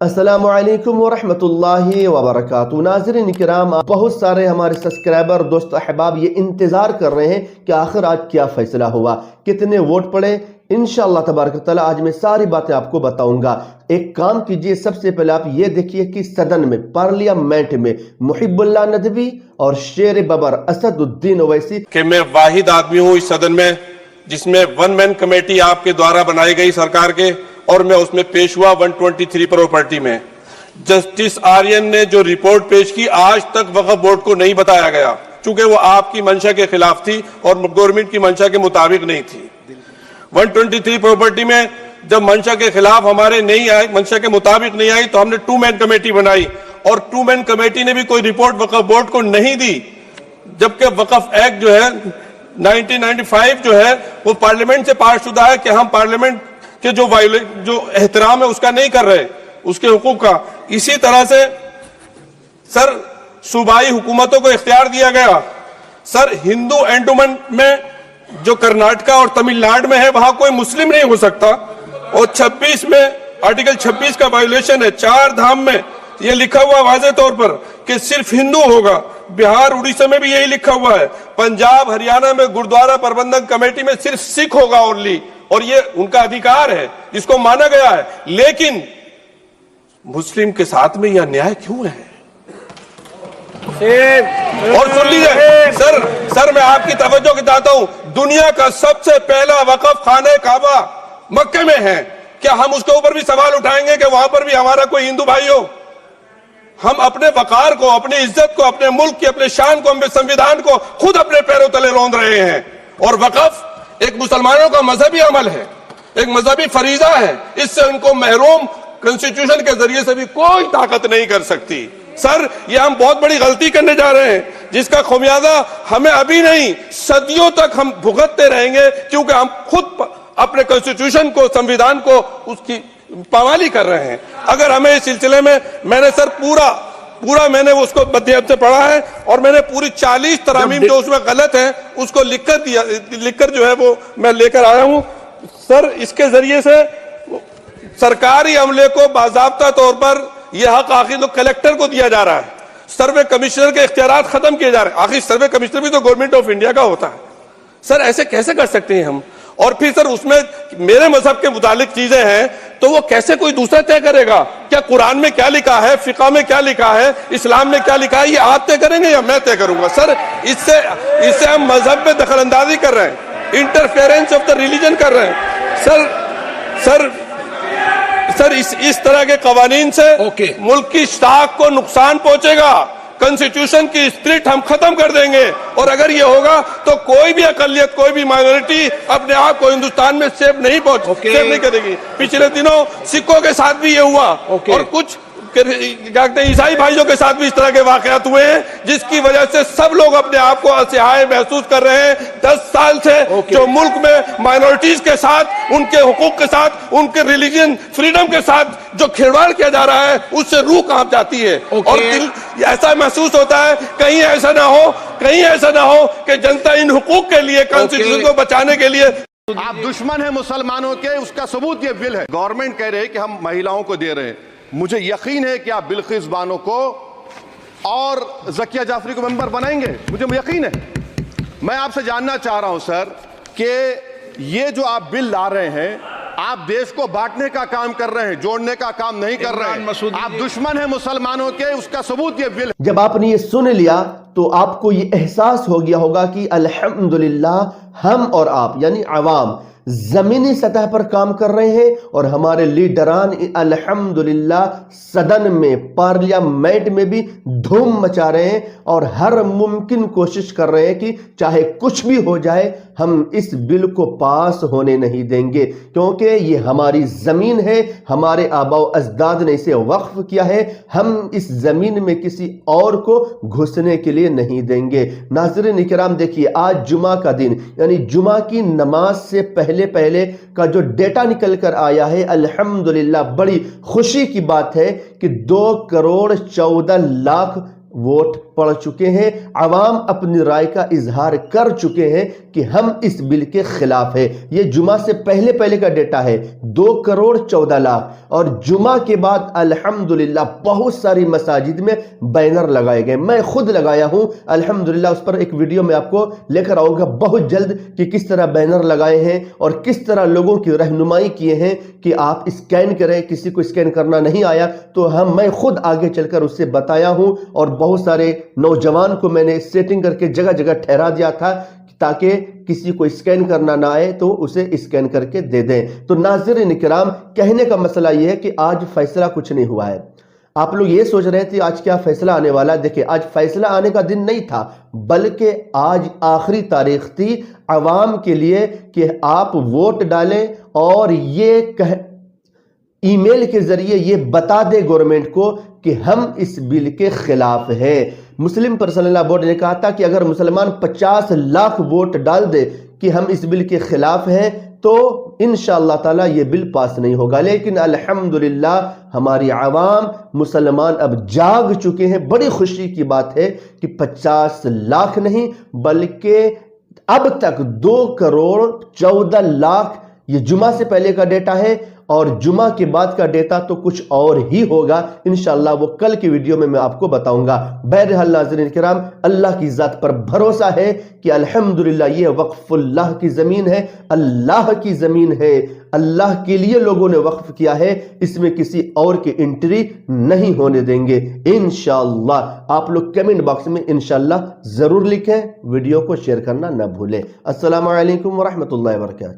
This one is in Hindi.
अस्सलामुअलैकुम वरहमतुल्लाहि वबरकातुहू। नाज़रीन किराम, बहुत सारे हमारे सब्सक्राइबर दोस्त अहबाब ये इंतज़ार कर रहे हैं कि आखिर आज क्या फैसला हुआ, कितने वोट पड़े। इंशाअल्लाह तबारक तआला आज मैं सारी बातें आपको बताऊंगा। एक काम कीजिए, सबसे पहले आप ये देखिए कि सदन में, पार्लियामेंट में मुहिब्बुल्लाह नदवी और शेर बबर असदुद्दीन ओवैसी कि मैं वाहिद आदमी हूं इस सदन में जिसमें वन मैन कमेटी आपके द्वारा बनाई गई सरकार के, और मैं उसमें पेश हुआ 123 प्रॉपर्टी में। जस्टिस आर्यन ने जो रिपोर्ट पेश की, आज तक वक्फ बोर्ड को नहीं बताया गया, चूंकि वो आपकी मंशा के खिलाफ थी और गवर्नमेंट की मंशा के मुताबिक नहीं थी। 123 प्रॉपर्टी में जब मंशा के खिलाफ हमारे नहीं आई, मंशा के मुताबिक नहीं आई, तो हमने 2 मैन कमेटी बनाई और 2 मैन कमेटी ने भी कोई रिपोर्ट वक्फ बोर्ड को नहीं दी, जबकि वक्फ एक्ट जो है 1995 जो है वो पार्लियामेंट से पास शुदा है कि हम पार्लियामेंट के जो एहतराम है उसका नहीं कर रहे, उसके हुकूक का। इसी तरह से सर सूबाई हुकूमतों को इख्तियार दिया गया। सर हिंदू एंडोमेंट में जो कर्नाटका और तमिलनाडु में है वहां कोई मुस्लिम नहीं हो सकता, और 26 में आर्टिकल 26 का वायोलेशन है। 4 धाम में यह लिखा हुआ वाज़े तौर पर कि सिर्फ हिंदू होगा। बिहार उड़ीसा में भी यही लिखा हुआ है। पंजाब हरियाणा में गुरुद्वारा प्रबंधन कमेटी में सिर्फ सिख होगा ओनली, और ये उनका अधिकार है जिसको माना गया है। लेकिन मुस्लिम के साथ में यह अन्याय क्यों है? और सुन लीजिए सर मैं आपकी तवज्जो के चाहता हूं, दुनिया का सबसे पहला वक्फ खाने काबा मक्के में है। क्या हम उसके ऊपर भी सवाल उठाएंगे कि वहां पर भी हमारा कोई हिंदू भाई हो? हम अपने वकार को, अपनी इज्जत को, अपने मुल्क की, अपने शान को, अपने संविधान को खुद अपने पैरों तले रौंद रहे हैं। और वक्फ एक मुसलमानों का मजहबी अमल है, एक मजहबी फरीजा है। इससे उनको महरूम कॉन्स्टिट्यूशन के जरिए से भी कोई ताकत नहीं कर सकती। सर ये हम बहुत बड़ी गलती करने जा रहे हैं, जिसका खुमियाजा हमें अभी नहीं सदियों तक हम भुगतते रहेंगे, क्योंकि हम खुद अपने कॉन्स्टिट्यूशन को, संविधान को, उसकी पामाली कर रहे हैं। अगर हमें इस सिलसिले में, मैंने सर पूरा मैंने उसको मध्यम से पढ़ा है, और मैंने पूरी 40 तरामीम जो उसमें गलत है उसको लिखकर जो है वो मैं लेकर आया हूं। सर इसके जरिए से सरकारी अमले को बाज़ाब्ता तौर पर यह हक आखिर तो कलेक्टर को दिया जा रहा है, सर्वे कमिश्नर के इख्तियारात खत्म किए जा रहे हैं। आखिर सर्वे कमिश्नर भी तो गवर्नमेंट ऑफ इंडिया का होता है। सर ऐसे कैसे कर सकते हैं हम? और फिर सर उसमें मेरे मजहब के मुतालिक चीजें हैं, तो वो कैसे कोई दूसरा तय करेगा? क्या कुरान में क्या लिखा है, फिक़ा में क्या लिखा है, इस्लाम में क्या लिखा है, ये आप तय करेंगे या मैं तय करूंगा? सर इससे हम मजहब में दखल अंदाजी कर रहे हैं, इंटरफेरेंस ऑफ द रिलीजन कर रहे हैं। सर इस तरह के कवानीन से मुल्क की शाख को नुकसान पहुंचेगा। कॉन्स्टिट्यूशन की स्पिरिट हम खत्म कर देंगे, और अगर ये होगा तो कोई भी अकलियत, कोई भी माइनॉरिटी अपने आप को हिंदुस्तान में सेफ नहीं करेगी। पिछले दिनों सिखों के साथ भी ये हुआ, और कुछ ईसाई भाइयों के साथ भी इस तरह के वाकयात हुए हैं, जिसकी वजह से सब लोग अपने आप को असहाय महसूस कर रहे हैं। 10 साल से जो मुल्क में माइनॉरिटीज के साथ, उनके हुकूक के साथ, उनके रिलीजन फ्रीडम के साथ जो खिलवाड़ किया जा रहा है, उससे रूह कांप जाती है। और ऐसा महसूस होता है कहीं ऐसा ना हो कि जनता इन हुकूक के लिए, कॉन्स्टिट्यूशन को बचाने के लिए। आप दुश्मन है मुसलमानों के, उसका सबूत ये बिल है। गवर्नमेंट कह रहे हैं कि हम महिलाओं को दे रहे हैं। मुझे यकीन है कि आप बिल्किस बानो को और ज़किया जाफरी को मेंबर बनाएंगे, मुझे यकीन है। मैं आपसे जानना चाह रहा हूं सर कि ये जो आप बिल ला रहे हैं, आप देश को बांटने का काम कर रहे हैं, जोड़ने का काम नहीं कर रहे हैं। आप दुश्मन है मुसलमानों के, उसका सबूत ये बिल है। जब आपने ये सुन लिया तो आपको ये एहसास हो गया होगा कि अल्हम्दुलिल्लाह हम और आप यानी अवाम जमीनी सतह पर काम कर रहे हैं, और हमारे लीडरान अल्हम्दुलिल्लाह सदन में, पार्लियामेंट में भी धूम मचा रहे हैं, और हर मुमकिन कोशिश कर रहे हैं कि चाहे कुछ भी हो जाए हम इस बिल को पास होने नहीं देंगे, क्योंकि ये हमारी जमीन है, हमारे आबाओ अजदाद ने इसे वक्फ किया है। हम इस जमीन में किसी और को घुसने के लिए नहीं देंगे। नाज़रीन इकराम, देखिए आज जुमा का दिन, यानी जुमा की नमाज से पहले का जो डेटा निकल कर आया है, अल्हम्दुलिल्लाह बड़ी खुशी की बात है कि 2 करोड़ 14 लाख वोट पढ़ चुके हैं, अवाम अपनी राय का इजहार कर चुके हैं कि हम इस बिल के खिलाफ है। ये जुमा से पहले का डेटा है, 2,14,00,000, और जुमा के बाद अल्हम्दुलिल्लाह बहुत सारी मसाजिद में बैनर लगाए गए। मैं खुद लगाया हूं अल्हम्दुलिल्लाह, उस पर एक वीडियो में आपको लेकर आऊंगा बहुत जल्द कि किस तरह बैनर लगाए हैं और किस तरह लोगों की रहनुमाई किए हैं कि आप स्कैन करें। किसी को स्कैन करना नहीं आया तो मैं खुद आगे चलकर उससे बताया हूं, और बहुत सारे नौजवान को मैंने सेटिंग करके जगह जगह ठहरा दिया था ताकि किसी को स्कैन करना ना आए तो उसे स्कैन करके दे दें। तो नाज़रीन किराम, कहने का मसला यह है कि आज फैसला कुछ नहीं हुआ है। आप लोग ये सोच रहे थे आज क्या फैसला आने वाला है। देखिए, आज फैसला आने का दिन नहीं था, बल्कि आज आखिरी तारीख थी अवाम के लिए कि आप वोट डालें और ये ईमेल के जरिए ये बता दे गवर्नमेंट को कि हम इस बिल के खिलाफ हैं। मुस्लिम पर्सनल लॉ बोर्ड ने कहा था कि अगर मुसलमान 50 लाख वोट डाल दे कि हम इस बिल के खिलाफ हैं तो इंशाअल्लाह ताला ये बिल पास नहीं होगा। लेकिन अल्हम्दुलिल्लाह हमारी आवाम मुसलमान अब जाग चुके हैं। बड़ी खुशी की बात है कि 50 लाख नहीं बल्कि अब तक 2,14,00,000, ये जुमा से पहले का डेटा है, और जुमा के बाद का डेटा तो कुछ और ही होगा इंशाअल्लाह, वो कल की वीडियो में मैं आपको बताऊंगा। बहरहाल नाज़रीन किराम, अल्लाह की ज़ात पर भरोसा है कि अल्हम्दुलिल्लाह ये वक्फुल्लाह की ज़मीन है, अल्लाह की ज़मीन है, अल्लाह के लिए लोगों ने वक्फ किया है, इसमें किसी और की एंट्री नहीं होने देंगे इंशाअल्लाह। आप लोग कमेंट बॉक्स में इंशाअल्लाह ज़रूर लिखें, वीडियो को शेयर करना न भूलें। अस्सलामु अलैकुम व रहमतुल्लाहि व बरकातहू।